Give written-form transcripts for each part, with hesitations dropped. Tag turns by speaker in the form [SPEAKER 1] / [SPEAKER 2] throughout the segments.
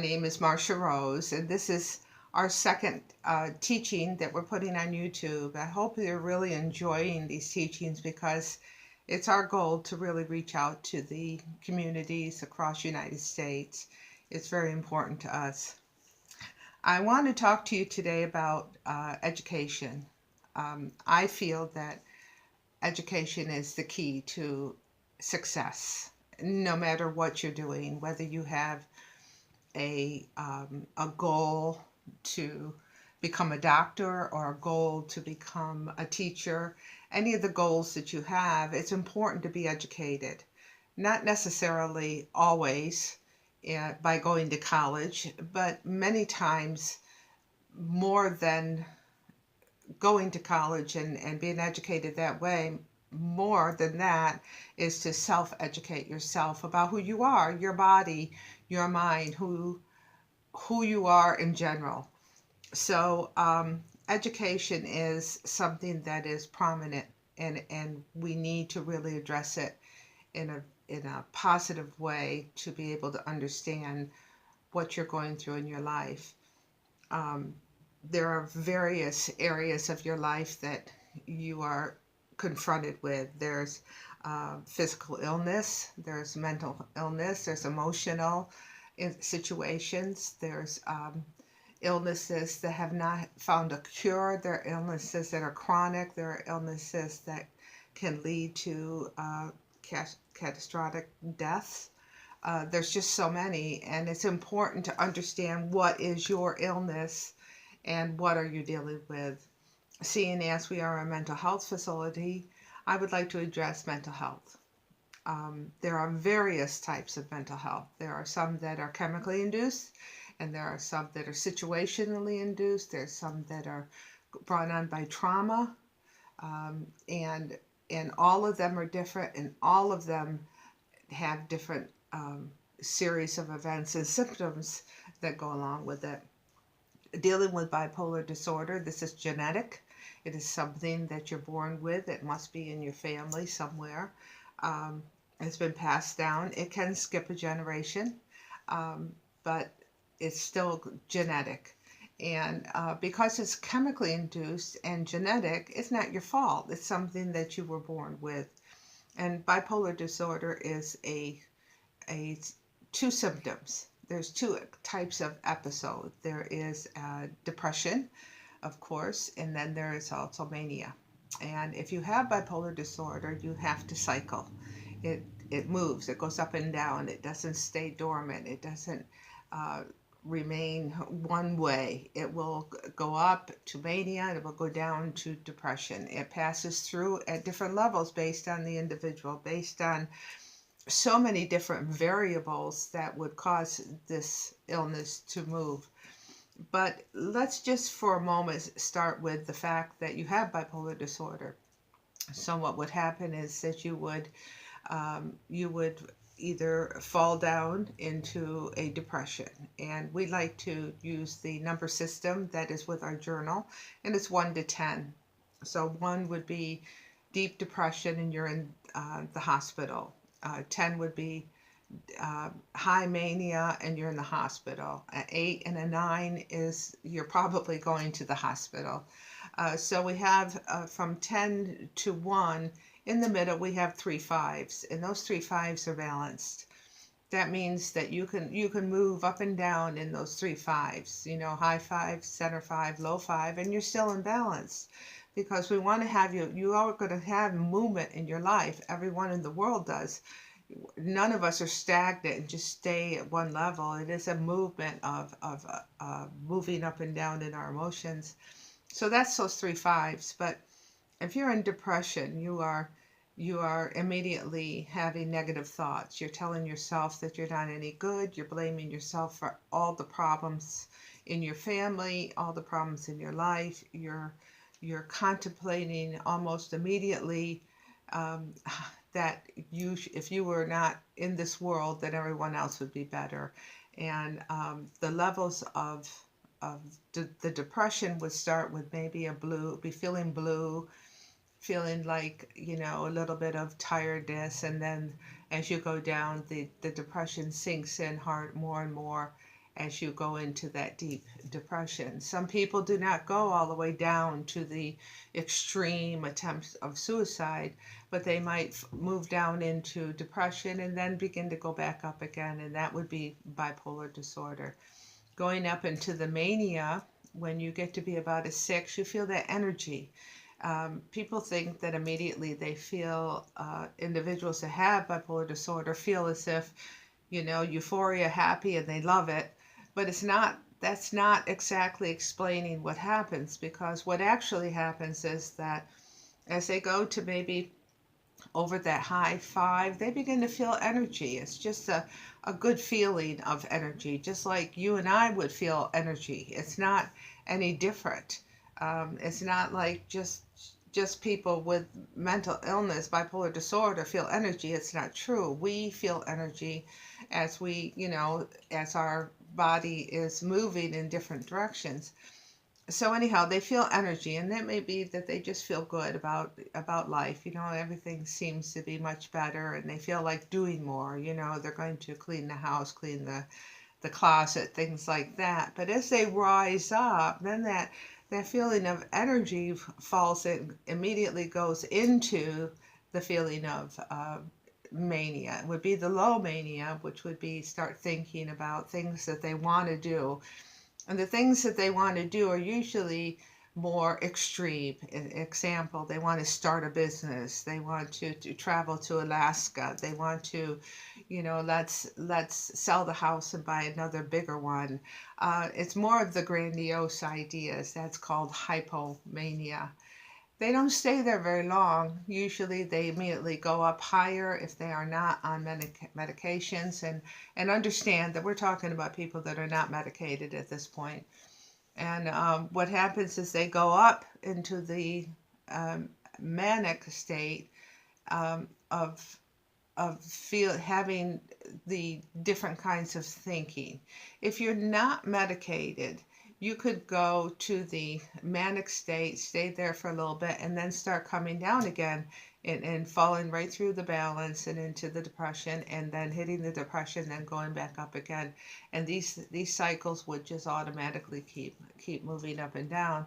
[SPEAKER 1] name is Marcia Rose, and this is our second teaching that we're putting on YouTube. I hope you're really enjoying these teachings because it's our goal to really reach out to the communities across the United States. It's very important to us. I want to talk to you today about education. I feel that education is the key to success, no matter what you're doing, whether you have a goal to become a doctor or a goal to become a teacher, any of the goals that you have, it's important to be educated. Not necessarily always by going to college, but many times more than going to college and being educated that way, more than that is to self-educate yourself about who you are, your body, your mind, who you are in general. So education is something that is prominent, and we need to really address it in a positive way to be able to understand what you're going through in your life. Um, there are various areas of your life that you are confronted with. There's physical illness, there's mental illness, there's emotional situations, there's illnesses that have not found a cure, there are illnesses that are chronic, there are illnesses that can lead to catastrophic deaths. There's just so many, and it's important to understand what is your illness and what are you dealing with. Seeing as we are a mental health facility, I would like to address mental health. There are various types of mental health. There are some that are chemically induced, and there are some that are situationally induced. There's some that are brought on by trauma, and all of them are different, and all of them have different series of events and symptoms that go along with it. Dealing with bipolar disorder, this is genetic. It is something that you're born with. It must be in your family somewhere. It's been passed down. It can skip a generation, but it's still genetic. And because it's chemically induced and genetic, it's not your fault. It's something that you were born with. And bipolar disorder is a two symptoms. There's two types of episode. There is depression, of course, and then there is also mania. And if you have bipolar disorder, you have to cycle. It moves. It goes up and down. It doesn't stay dormant. It doesn't remain one way. It will go up to mania, and it will go down to depression. It passes through at different levels based on the individual, based on so many different variables that would cause this illness to move. But let's just for a moment start with the fact that you have bipolar disorder. So what would happen is that you would either fall down into a depression, and we like to use the number system that is with our journal, and it's 1 to 10. So 1 would be deep depression and you're in the hospital. 10 would be high mania and you're in the hospital. An 8 and a 9 is you're probably going to the hospital. So we have from 10 to 1. In the middle, we have 3 5s, and those 3 5s are balanced. That means that you can move up and down in those 3 5s. You know, high 5, center 5, low 5, and you're still in balance. Because we want to have you are going to have movement in your life. Everyone in the world does. None of us are stagnant and just stay at one level. It is a movement of moving up and down in our emotions. So that's those 3 5s. But if you're in depression, you are immediately having negative thoughts. You're telling yourself that you're not any good. You're blaming yourself for all the problems in your family, all the problems in your life. You're contemplating almost immediately that if you were not in this world, that everyone else would be better. And the levels of the depression would start with maybe feeling blue, feeling like, a little bit of tiredness. And then as you go down, the depression sinks in hard more and more. as you go into that deep depression. Some people do not go all the way down to the extreme attempts of suicide, but they might move down into depression and then begin to go back up again, and that would be bipolar disorder. Going up into the mania, when you get to be about a 6, you feel that energy. People think that immediately they feel, individuals that have bipolar disorder feel as if, euphoria, happy, and they love it. But that's not exactly explaining what happens, because what actually happens is that as they go to maybe over that high 5, they begin to feel energy. It's just a good feeling of energy, just like you and I would feel energy. It's not any different. It's not like just people with mental illness, bipolar disorder, feel energy. It's not true. We feel energy as as our body is moving in different directions. So anyhow, they feel energy, and that may be that they just feel good about life. Everything seems to be much better, and they feel like doing more. They're going to clean the house, clean the closet, things like that. But as they rise up, then that feeling of energy falls in, immediately goes into the feeling of mania. It would be the low mania, which would be start thinking about things that they want to do. And the things that they want to do are usually more extreme. Example, they want to start a business. They want to travel to Alaska. They want to, let's sell the house and buy another bigger one. It's more of the grandiose ideas. That's called hypomania. They don't stay there very long. Usually they immediately go up higher if they are not on medications, and understand that we're talking about people that are not medicated at this point. And what happens is they go up into the manic state of having the different kinds of thinking. If you're not medicated, you could go to the manic state, stay there for a little bit, and then start coming down again, and falling right through the balance and into the depression, and then hitting the depression, then going back up again. And these cycles would just automatically keep moving up and down.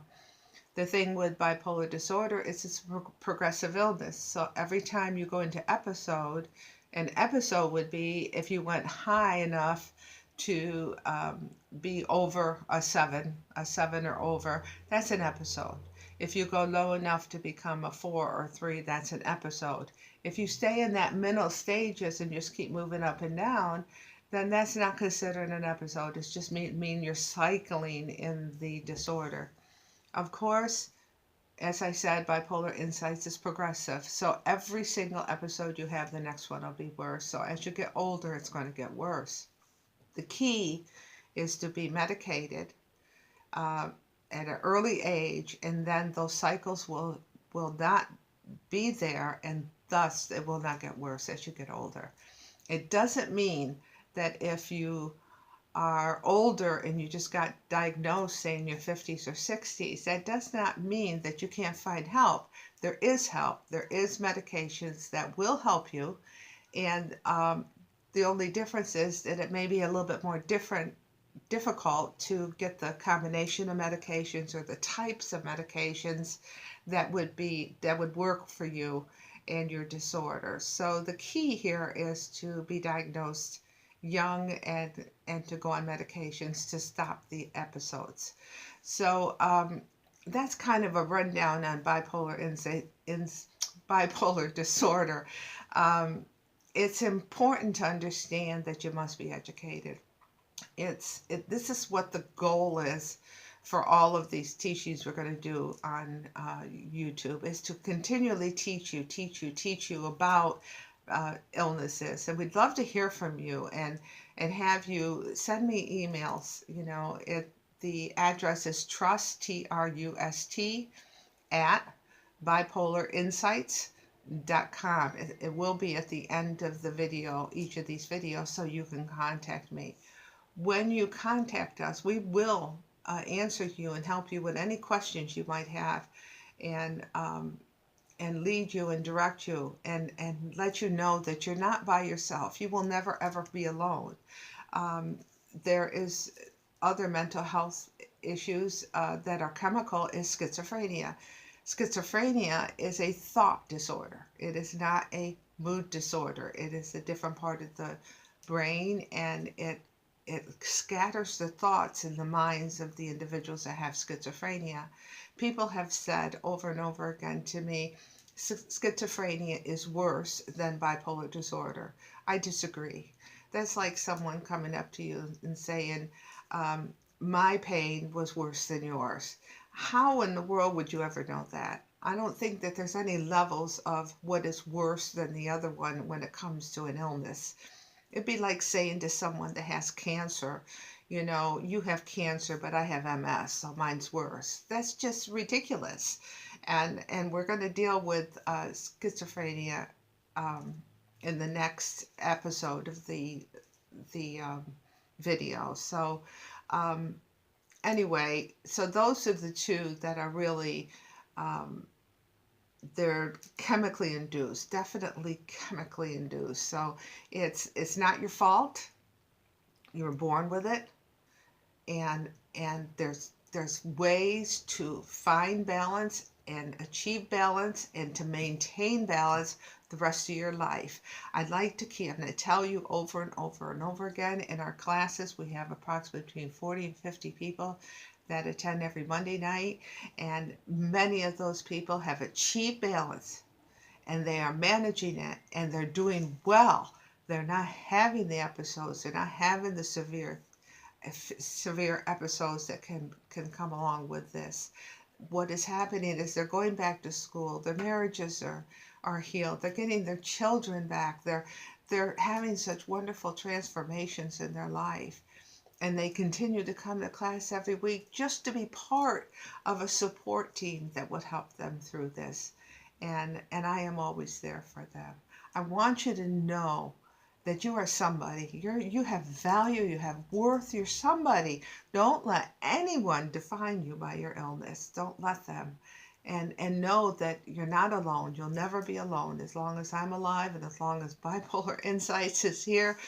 [SPEAKER 1] The thing with bipolar disorder is it's progressive illness. So every time you go into an episode would be if you went high enough to be over a 7 or over, that's an episode. If you go low enough to become a 4 or 3, that's an episode. If you stay in that middle stages and just keep moving up and down, then that's not considered an episode. It's just mean you're cycling in the disorder. Of course, as I said, bipolar insights is progressive. So every single episode you have, the next one will be worse. So as you get older, it's going to get worse. The key is to be medicated at an early age, and then those cycles will not be there, and thus it will not get worse as you get older. It doesn't mean that if you are older and you just got diagnosed, say in your 50s or 60s, that does not mean that you can't find help. There is help. There is medications that will help you, and the only difference is that it may be a little bit more difficult to get the combination of medications or the types of medications that would work for you and your disorder. So the key here is to be diagnosed young and to go on medications to stop the episodes. So that's kind of a rundown on bipolar disorder. It's important to understand that you must be educated. This is what the goal is for all of these teachings we're going to do on YouTube, is to continually teach you about illnesses. And we'd love to hear from you and have you send me emails. The address is trust, TRUST, at bipolarinsights.com. It will be at the end of the video, each of these videos, so you can contact me. When you contact us, we will answer you and help you with any questions you might have, and lead you and direct you, and let you know that you're not by yourself. You will never ever be alone. there is other mental health issues that are chemical is schizophrenia. Schizophrenia is a thought disorder. It is not a mood disorder. It is a different part of the brain, and it scatters the thoughts in the minds of the individuals that have schizophrenia. People have said over and over again to me, schizophrenia is worse than bipolar disorder. I disagree. That's like someone coming up to you and saying, my pain was worse than yours. How in the world would you ever know that? I don't think that there's any levels of what is worse than the other one when it comes to an illness. It'd be like saying to someone that has cancer, you know, you have cancer, but I have MS, so mine's worse. That's just ridiculous. And we're going to deal with schizophrenia um, in the next episode of the video. So um, anyway, so those are the two that are really um, they're chemically induced, definitely chemically induced. So it's not your fault. You were born with it, and there's ways to find balance and achieve balance and to maintain balance the rest of your life. I'd like to keep, I'm going to tell you over and over and over again, in our classes, we have approximately between 40 and 50 people that attend every Monday night, and many of those people have achieved balance and they are managing it and they're doing well. They're not having the episodes, they're not having the severe episodes that can come along with this. What is happening is they're going back to school, their marriages are healed, they're getting their children back, they're having such wonderful transformations in their life, and they continue to come to class every week just to be part of a support team that would help them through this. And I am always there for them. I want you to know that you are somebody. You have value, you have worth, you're somebody. Don't let anyone define you by your illness. Don't let them. And know that you're not alone. You'll never be alone. As long as I'm alive and as long as Bipolar Insights is here,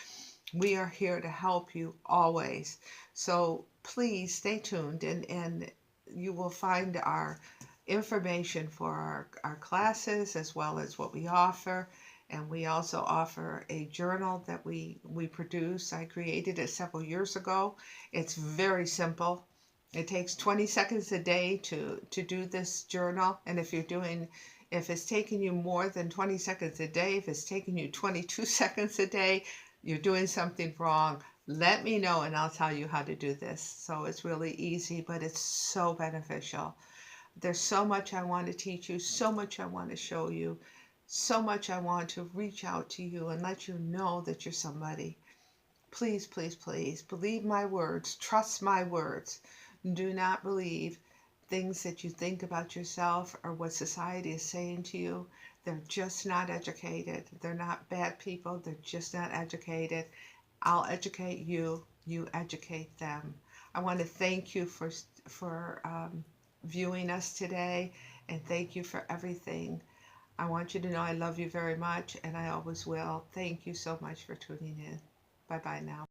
[SPEAKER 1] we are here to help you always. So please stay tuned, and you will find our information for our classes as well as what we offer. And we also offer a journal that we produce. I created it several years ago. It's very simple. It takes 20 seconds a day to do this journal. And if it's taking you more than 20 seconds a day, if it's taking you 22 seconds a day, you're doing something wrong. Let me know and I'll tell you how to do this. So it's really easy, but it's so beneficial. There's so much I want to teach you, so much I want to show you, so much I want to reach out to you and let you know that you're somebody. Please, please, please believe my words. Trust my words. Do not believe things that you think about yourself or what society is saying to you. They're just not educated. They're not bad people. They're just not educated. I'll educate you. You educate them. I want to thank you for viewing us today, and thank you for everything. I want you to know I love you very much, and I always will. Thank you so much for tuning in. Bye-bye now.